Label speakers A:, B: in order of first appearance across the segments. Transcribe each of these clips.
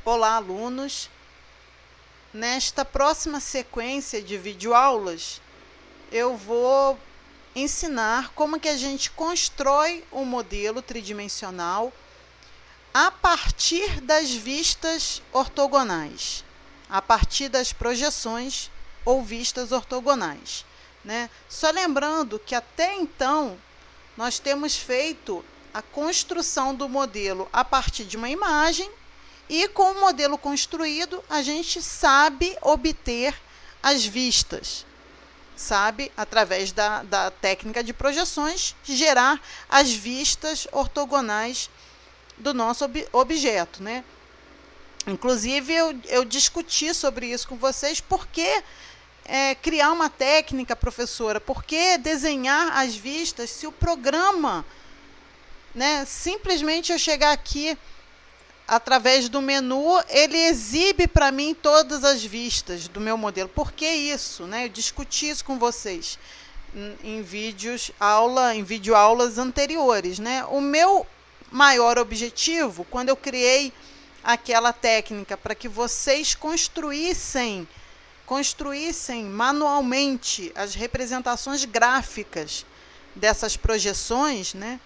A: Olá, alunos! Nesta próxima sequência de videoaulas, eu vou ensinar como que a gente constrói um modelo tridimensional a partir das vistas ortogonais, a partir das projeções ou vistas ortogonais, né? Só lembrando que até então nós temos feito a construção do modelo a partir de uma imagem e com o modelo construído a gente sabe obter as vistas, sabe, através da técnica de projeções, gerar as vistas ortogonais do nosso objeto, né? Inclusive, eu discuti sobre isso com vocês, porque criar uma técnica, professora, por que desenhar as vistas se o programa, né, simplesmente eu chegar aqui, através do menu, ele exibe para mim todas as vistas do meu modelo. Por que isso, né? Eu discuti isso com vocês em videoaulas anteriores, né? O meu maior objetivo, quando eu criei aquela técnica para que vocês construíssem manualmente as representações gráficas dessas projeções, né?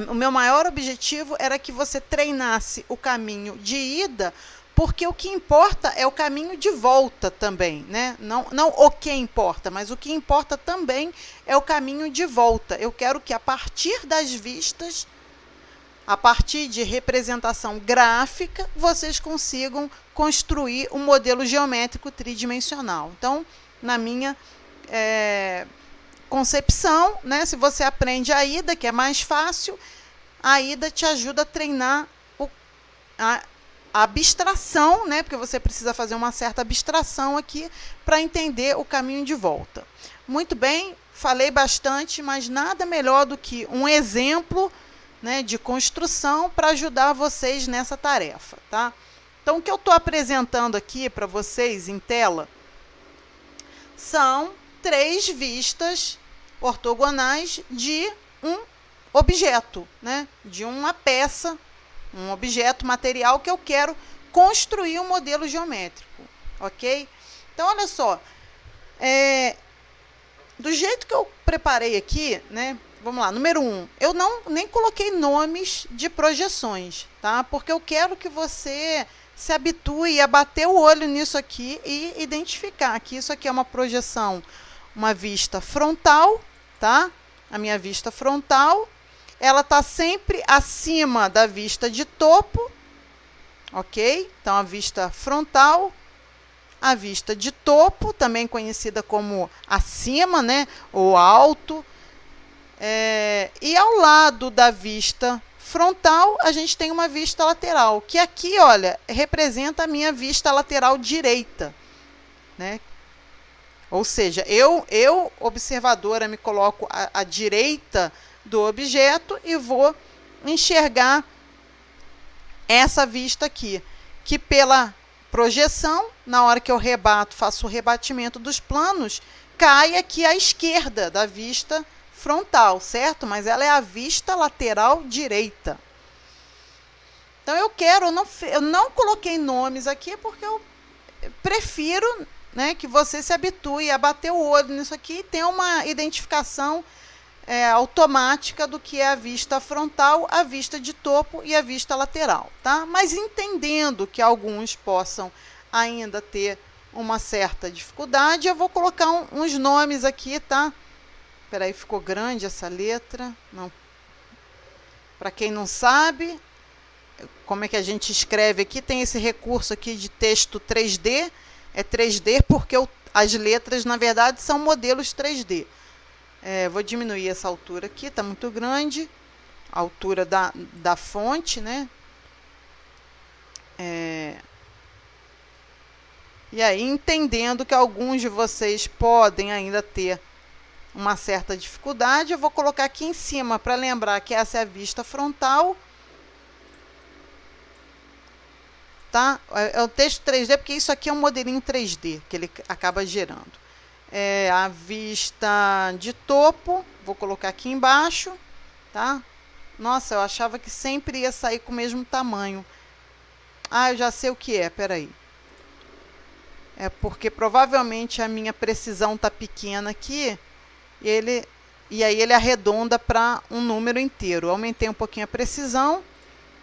A: O meu maior objetivo era que você treinasse o caminho de ida, porque o que importa é o caminho de volta também, né? Não o que importa, mas o que importa também é o caminho de volta. Eu quero que a partir das vistas, a partir de representação gráfica, vocês consigam construir um modelo geométrico tridimensional. Então, na minha concepção, né, se você aprende a ida, que é mais fácil, a ida te ajuda a treinar a abstração, né, porque você precisa fazer uma certa abstração aqui para entender o caminho de volta. Muito bem, falei bastante, mas nada melhor do que um exemplo, né, de construção para ajudar vocês nessa tarefa, tá? Então, o que eu estou apresentando aqui para vocês em tela são 3 vistas ortogonais de um objeto, né? De uma peça, um objeto material que eu quero construir um modelo geométrico, ok? Então, olha só, do jeito que eu preparei aqui, né? Vamos lá, número 1, eu nem coloquei nomes de projeções, tá? Porque eu quero que você se habitue a bater o olho nisso aqui e identificar que isso aqui é uma projeção, uma vista frontal, tá? A minha vista frontal, ela está sempre acima da vista de topo, ok? Então, a vista frontal, a vista de topo, também conhecida como acima, né? Ou alto. E ao lado da vista frontal, a gente tem uma vista lateral, que aqui, olha, representa a minha vista lateral direita, né? Ou seja, eu observadora, me coloco à direita do objeto e vou enxergar essa vista aqui, que pela projeção, na hora que eu rebato, faço o rebatimento dos planos, cai aqui à esquerda da vista frontal, certo? Mas ela é a vista lateral direita. Então, eu não coloquei nomes aqui porque eu prefiro, né, que você se habitue a bater o olho nisso aqui e tenha uma identificação automática do que é a vista frontal, a vista de topo e a vista lateral, tá? Mas entendendo que alguns possam ainda ter uma certa dificuldade, eu vou colocar uns nomes aqui, tá? Espera aí, ficou grande essa letra. Não. Para quem não sabe, como é que a gente escreve aqui, tem esse recurso aqui de texto 3D. É 3D porque as letras, na verdade, são modelos 3D. Vou diminuir essa altura aqui, está muito grande. A altura da fonte, né? E aí, entendendo que alguns de vocês podem ainda ter uma certa dificuldade, eu vou colocar aqui em cima para lembrar que essa é a vista frontal. Tá? É o texto 3D, porque isso aqui é um modelinho 3D que ele acaba gerando. A vista de topo, vou colocar aqui embaixo, tá? Nossa, eu achava que sempre ia sair com o mesmo tamanho. Ah, eu já sei o que é, peraí. É porque provavelmente a minha precisão está pequena aqui, e aí ele arredonda para um número inteiro. Aumentei um pouquinho a precisão,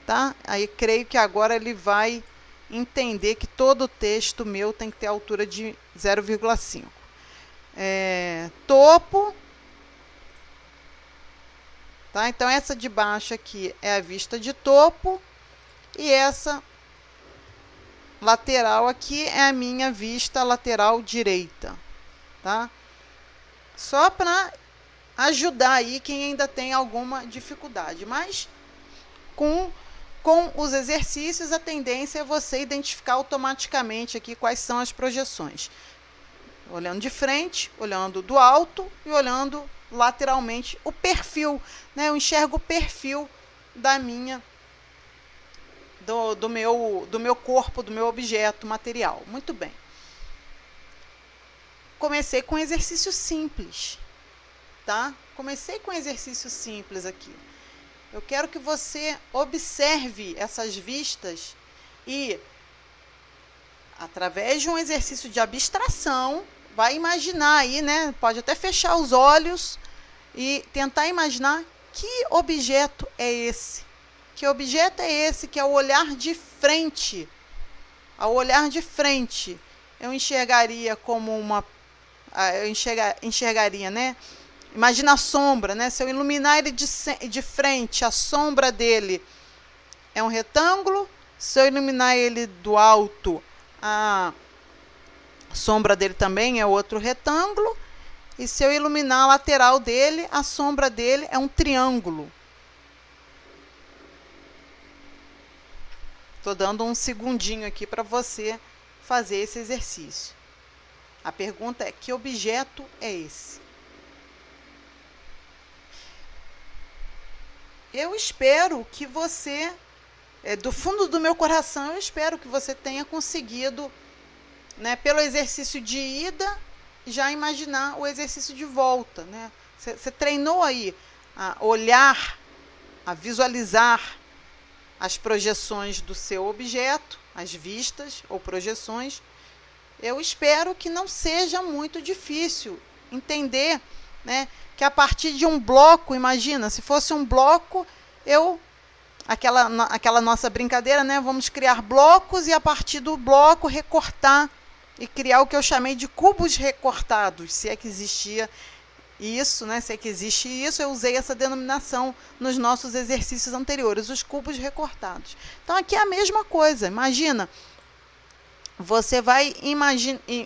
A: tá? Aí creio que agora ele vai entender que todo o texto meu tem que ter altura de 0,5. Topo, tá? Então essa de baixo aqui é a vista de topo e essa lateral aqui é a minha vista lateral direita, tá? Só para ajudar aí quem ainda tem alguma dificuldade, mas com os exercícios a tendência é você identificar automaticamente aqui quais são as projeções. Olhando de frente, olhando do alto e olhando lateralmente o perfil, né? Eu enxergo o perfil da minha do meu corpo, do meu objeto material. Muito bem. Comecei com um exercício simples, tá? Comecei com um exercício simples aqui. Eu quero que você observe essas vistas e, através de um exercício de abstração, vai imaginar aí, né? Pode até fechar os olhos e tentar imaginar que objeto é esse. Que objeto é esse que, ao olhar de frente, eu enxergaria como uma... Eu enxergaria, né? Imagina a sombra, né? Se eu iluminar ele de frente, a sombra dele é um retângulo. Se eu iluminar ele do alto, a sombra dele também é outro retângulo. E se eu iluminar a lateral dele, a sombra dele é um triângulo. Estou dando um segundinho aqui para você fazer esse exercício. A pergunta é: que objeto é esse? Eu espero que você, do fundo do meu coração, eu espero que você tenha conseguido, né, pelo exercício de ida, já imaginar o exercício de volta, né? Você treinou aí a olhar, a visualizar as projeções do seu objeto, as vistas ou projeções. Eu espero que não seja muito difícil entender, né, que a partir de um bloco, imagina, se fosse um bloco, aquela nossa brincadeira, né, vamos criar blocos e a partir do bloco recortar e criar o que eu chamei de cubos recortados, se é que existia isso, né, se é que existe isso, eu usei essa denominação nos nossos exercícios anteriores, os cubos recortados. Então aqui é a mesma coisa, imagina, você vai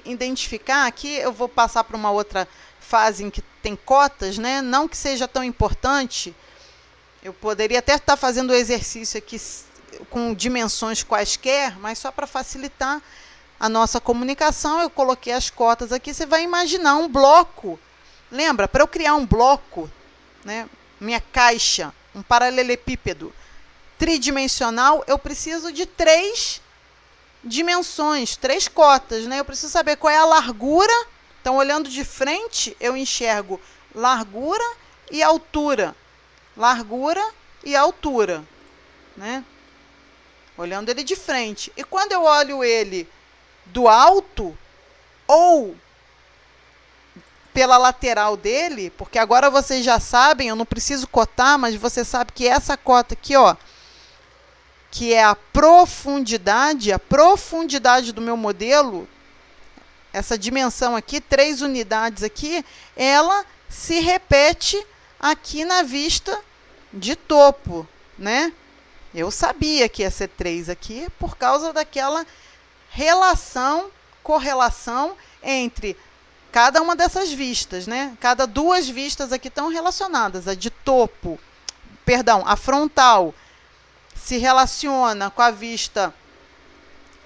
A: identificar, aqui eu vou passar para uma outra fase em que tem cotas, né? Não que seja tão importante, eu poderia até estar fazendo o exercício aqui com dimensões quaisquer, mas só para facilitar a nossa comunicação, eu coloquei as cotas aqui. Você vai imaginar um bloco. Lembra, para eu criar um bloco, né, minha caixa, um paralelepípedo tridimensional, eu preciso de 3 dimensões, 3 cotas, né? Eu preciso saber qual é a largura. Então, olhando de frente, eu enxergo largura e altura. Largura e altura, né? Olhando ele de frente. E quando eu olho ele do alto ou pela lateral dele, porque agora vocês já sabem, eu não preciso cotar, mas você sabe que essa cota aqui, ó, que é a profundidade do meu modelo, essa dimensão aqui, 3 unidades aqui, ela se repete aqui na vista de topo, né? Eu sabia que ia ser 3 aqui por causa daquela correlação entre cada uma dessas vistas, né? Cada 2 vistas aqui estão relacionadas. A de topo, perdão, a frontal se relaciona com a vista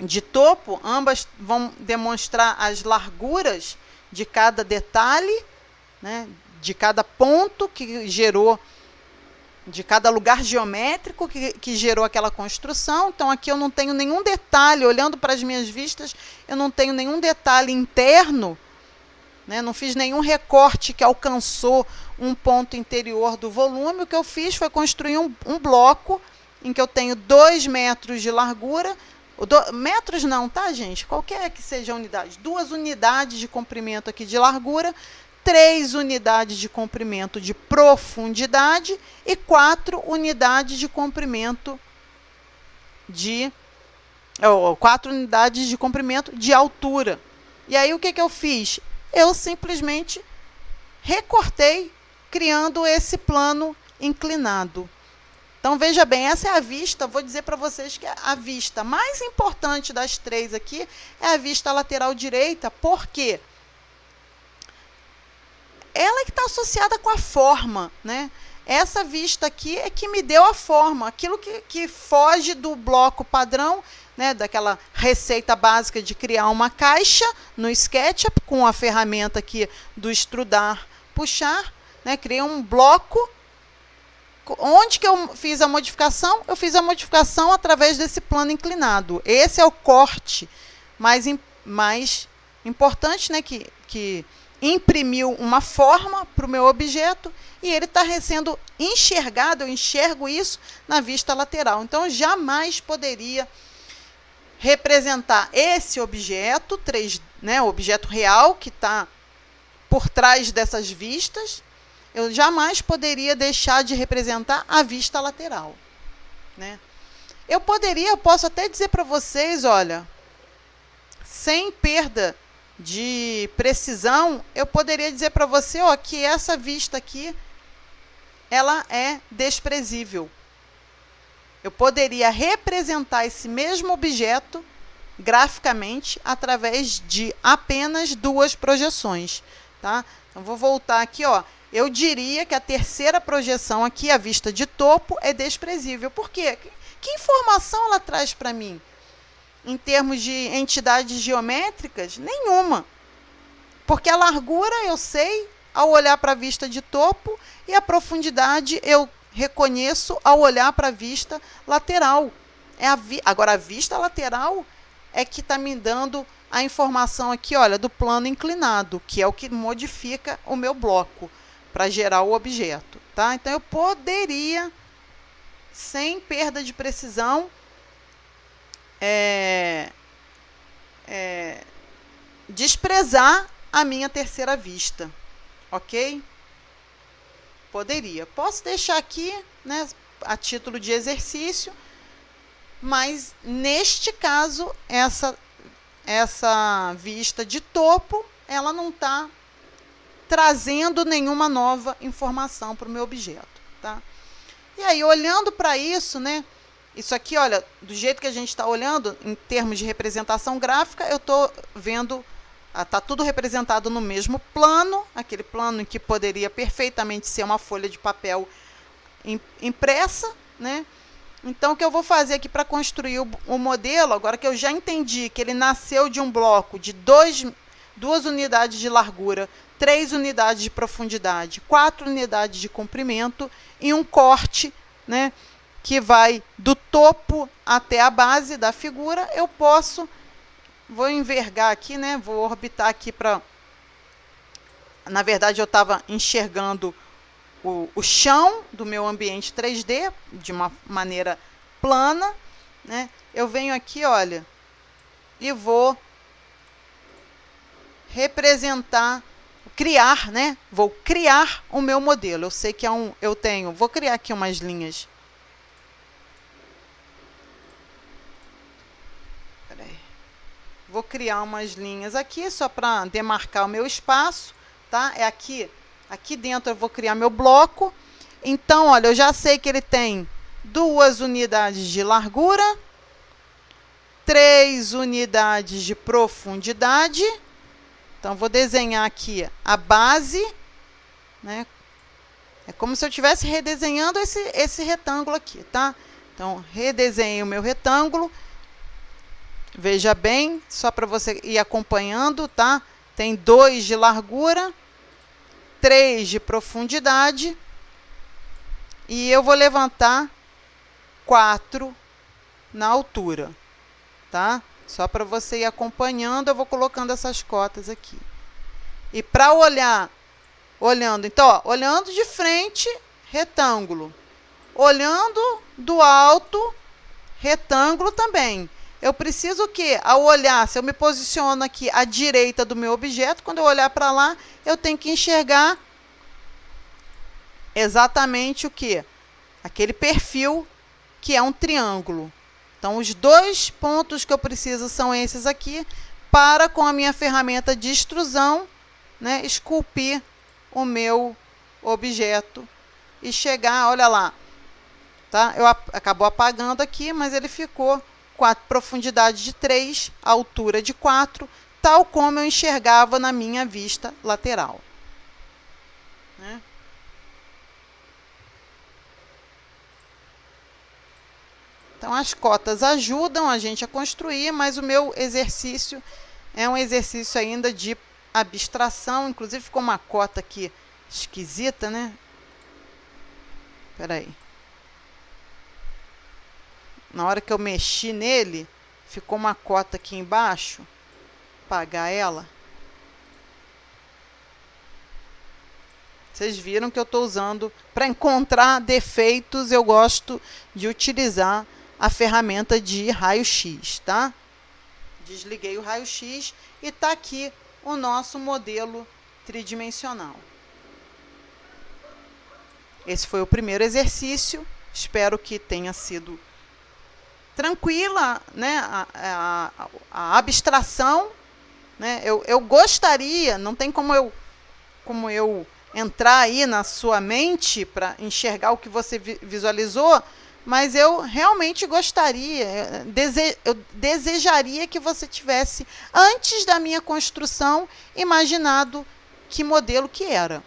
A: de topo, ambas vão demonstrar as larguras de cada detalhe, né, de cada ponto que gerou, de cada lugar geométrico que gerou aquela construção. Então, aqui eu não tenho nenhum detalhe, olhando para as minhas vistas, eu não tenho nenhum detalhe interno, né, não fiz nenhum recorte que alcançou um ponto interior do volume. O que eu fiz foi construir um bloco em que eu tenho 2 metros de largura, metros não, tá, gente? Qualquer que seja a unidade. 2 unidades de comprimento aqui de largura, 3 unidades de comprimento de profundidade e 4 unidades de comprimento de 4 unidades de comprimento de altura. E aí o que eu fiz? Eu simplesmente recortei, criando esse plano inclinado. Então, veja bem, essa é a vista, vou dizer para vocês que a vista mais importante das 3 aqui é a vista lateral direita, porque ela é que está associada com a forma, né? Essa vista aqui é que me deu a forma, aquilo que foge do bloco padrão, né, daquela receita básica de criar uma caixa no SketchUp, com a ferramenta aqui do extrudar, puxar, né, criei um bloco. Onde que eu fiz a modificação? Eu fiz a modificação através desse plano inclinado. Esse é o corte mais importante, né, que imprimiu uma forma para o meu objeto e ele está sendo enxergado, eu enxergo isso na vista lateral. Então, eu jamais poderia representar esse objeto, 3, né, o objeto real que está por trás dessas vistas. Eu jamais poderia deixar de representar a vista lateral, né? Eu posso até dizer para vocês, olha, sem perda de precisão, eu poderia dizer para você, ó, que essa vista aqui, ela é desprezível. Eu poderia representar esse mesmo objeto graficamente através de apenas 2 projeções, tá? Então, vou voltar aqui, ó. Eu diria que a terceira projeção aqui, a vista de topo, é desprezível. Por quê? Que informação ela traz para mim? Em termos de entidades geométricas? Nenhuma. Porque a largura eu sei ao olhar para a vista de topo e a profundidade eu reconheço ao olhar para a vista lateral. Agora, a vista lateral é que está me dando a informação aqui, olha, do plano inclinado, que é o que modifica o meu bloco para gerar o objeto, tá? Então, eu poderia, sem perda de precisão, desprezar a minha terceira vista, ok? Poderia. Posso deixar aqui, né, a título de exercício, mas, neste caso, essa vista de topo, ela não está trazendo nenhuma nova informação para o meu objeto, tá? E aí, olhando para isso, né, isso aqui, olha, do jeito que a gente está olhando, em termos de representação gráfica, eu estou vendo, está tudo representado no mesmo plano, aquele plano em que poderia perfeitamente ser uma folha de papel impressa, né? Então, o que eu vou fazer aqui para construir o modelo, agora que eu já entendi que ele nasceu de um bloco de 2 unidades de largura, 3 unidades de profundidade, 4 unidades de comprimento e um corte, né, que vai do topo até a base da figura, vou envergar aqui, né, vou orbitar aqui para... Na verdade, eu estava enxergando o chão do meu ambiente 3D de uma maneira plana, né? Eu venho aqui, olha, e vou representar, criar, né? Vou criar o meu modelo. Eu sei que vou criar aqui umas linhas. Peraí. Vou criar umas linhas aqui só para demarcar o meu espaço, tá? É aqui. Aqui dentro eu vou criar meu bloco. Então, olha, eu já sei que ele tem 2 unidades de largura, 3 unidades de profundidade. Então, vou desenhar aqui a base, né? É como se eu estivesse redesenhando esse retângulo aqui, tá? Então, redesenhei o meu retângulo. Veja bem, só para você ir acompanhando, tá? Tem 2 de largura, 3 de profundidade e eu vou levantar 4 na altura, tá? Só para você ir acompanhando, eu vou colocando essas cotas aqui. E para olhando, então, ó, olhando de frente, retângulo. Olhando do alto, retângulo também. Eu preciso que, ao olhar, se eu me posiciono aqui à direita do meu objeto, quando eu olhar para lá, eu tenho que enxergar exatamente o que? Aquele perfil que é um triângulo. Então, os dois pontos que eu preciso são esses aqui, para, com a minha ferramenta de extrusão, né, esculpir o meu objeto e chegar, olha lá, tá? Acabou apagando aqui, mas ele ficou com a profundidade de 3, a altura de 4, tal como eu enxergava na minha vista lateral. Né? Então, as cotas ajudam a gente a construir, mas o meu exercício é um exercício ainda de abstração. Inclusive, ficou uma cota aqui esquisita, né? Espera aí. Na hora que eu mexi nele, ficou uma cota aqui embaixo. Apagar ela. Vocês viram que eu estou usando, para encontrar defeitos, eu gosto de utilizar a ferramenta de raio-x, tá? Desliguei o raio-x e está aqui o nosso modelo tridimensional. Esse foi o primeiro exercício. Espero que tenha sido tranquila, né, a abstração. Né? Eu gostaria, não tem como eu entrar aí na sua mente para enxergar o que você visualizou, mas eu realmente gostaria, eu desejaria que você tivesse, antes da minha construção, imaginado que modelo que era.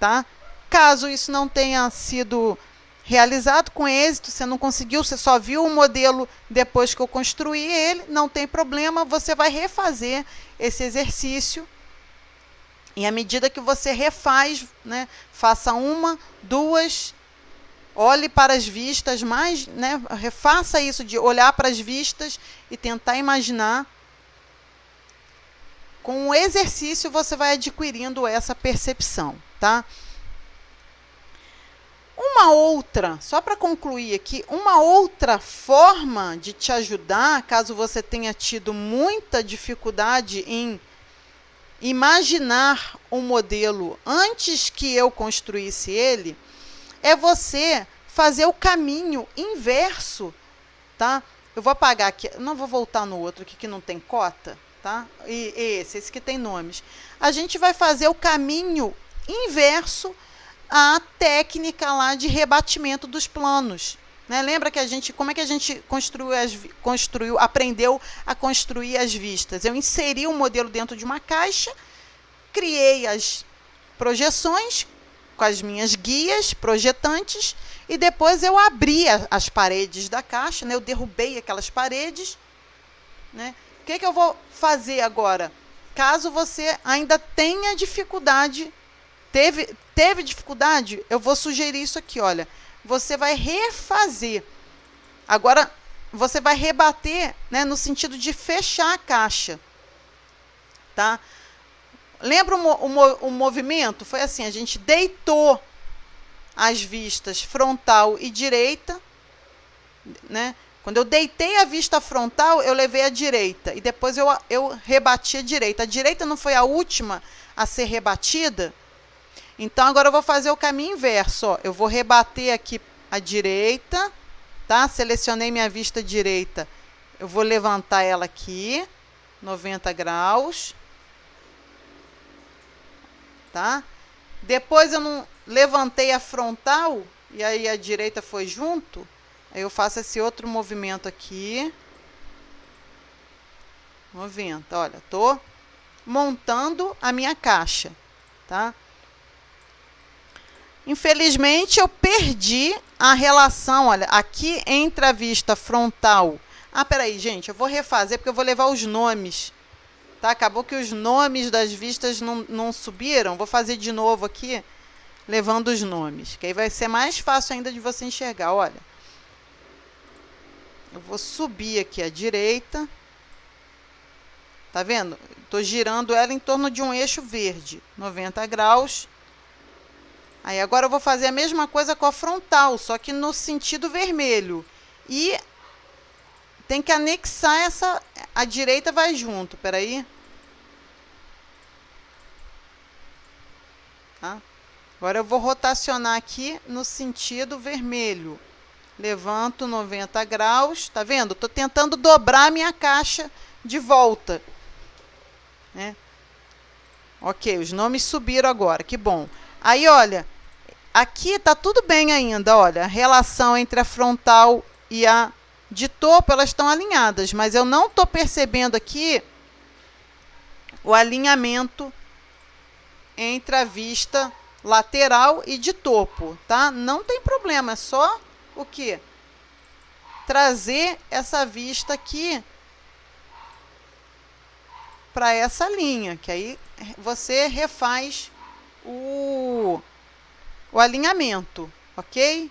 A: Tá? Caso isso não tenha sido realizado com êxito, você não conseguiu, você só viu o modelo depois que eu construí ele, não tem problema, você vai refazer esse exercício. E à medida que você refaz, né, faça uma, duas, olhe para as vistas, né, refaça isso de olhar para as vistas e tentar imaginar. Com o exercício você vai adquirindo essa percepção, tá? Uma outra, só para concluir aqui, uma outra forma de te ajudar, caso você tenha tido muita dificuldade em imaginar um modelo antes que eu construísse ele, é você fazer o caminho inverso, tá? Eu vou apagar aqui, não vou voltar no outro aqui que não tem cota, tá? E esse que tem nomes. A gente vai fazer o caminho inverso à técnica lá de rebatimento dos planos. Né? Lembra que como é que a gente aprendeu a construir as vistas? Eu inseri o modelo dentro de uma caixa, criei as projeções com as minhas guias projetantes e depois eu abri as paredes da caixa, né? Eu derrubei aquelas paredes. Né? O que eu vou fazer agora? Caso você ainda tenha dificuldade, teve dificuldade, eu vou sugerir isso aqui, olha. Você vai refazer. Agora, você vai rebater, né, no sentido de fechar a caixa. Tá? Lembra o movimento? Foi assim, a gente deitou as vistas frontal e direita. Né? Quando eu deitei a vista frontal, eu levei a direita. E depois eu rebati a direita. A direita não foi a última a ser rebatida? Então, agora eu vou fazer o caminho inverso. Ó. Eu vou rebater aqui a direita, tá? Selecionei minha vista direita. Eu vou levantar ela aqui, 90 graus. Tá? Depois eu não levantei a frontal, e aí a direita foi junto. Aí eu faço esse outro movimento aqui. 90. Olha, estou montando a minha caixa. Tá? Infelizmente, eu perdi a relação, olha, aqui entre a vista frontal. Ah, peraí, gente, eu vou refazer porque eu vou levar os nomes. Tá? Acabou que os nomes das vistas não subiram. Vou fazer de novo aqui, levando os nomes. Que aí vai ser mais fácil ainda de você enxergar, olha. Eu vou subir aqui à direita. Tá vendo? Estou girando ela em torno de um eixo verde, 90 graus. Aí agora eu vou fazer a mesma coisa com a frontal, só que no sentido vermelho. E tem que anexar essa... A direita vai junto, peraí. Tá? Agora eu vou rotacionar aqui no sentido vermelho. Levanto 90 graus, tá vendo? Estou tentando dobrar a minha caixa de volta. Né? Ok, os nomes subiram agora, que bom. Aí, olha, aqui tá tudo bem ainda, olha. A relação entre a frontal e a de topo, elas estão alinhadas, mas eu não estou percebendo aqui o alinhamento entre a vista lateral e de topo, tá? Não tem problema, é só o quê? Trazer essa vista aqui para essa linha, que aí você refaz o alinhamento, ok?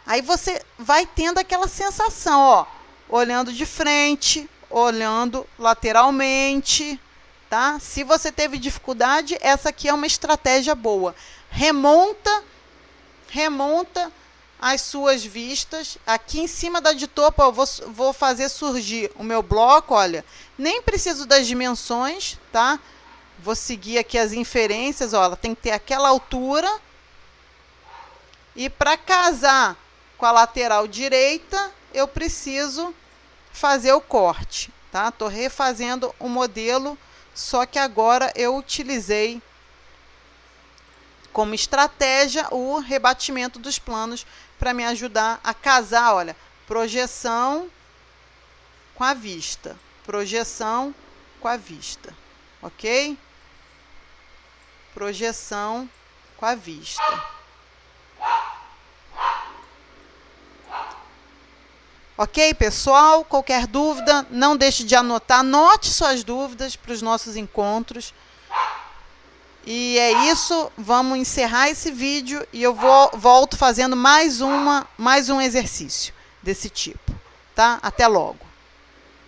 A: Aí você vai tendo aquela sensação, ó, olhando de frente, olhando lateralmente, tá? Se você teve dificuldade, essa aqui é uma estratégia boa. Remonta as suas vistas. Aqui em cima da de topo, eu vou fazer surgir o meu bloco, olha. Nem preciso das dimensões, tá? Vou seguir aqui as inferências, ó, ela tem que ter aquela altura. E para casar com a lateral direita, eu preciso fazer o corte, tá? Tô refazendo o modelo, só que agora eu utilizei como estratégia o rebatimento dos planos para me ajudar a casar, olha, projeção com a vista, projeção com a vista, ok? Projeção com a vista. Ok, pessoal? Qualquer dúvida, não deixe de anotar. Anote suas dúvidas para os nossos encontros. E é isso. Vamos encerrar esse vídeo e eu volto fazendo mais um exercício desse tipo. Tá? Até logo.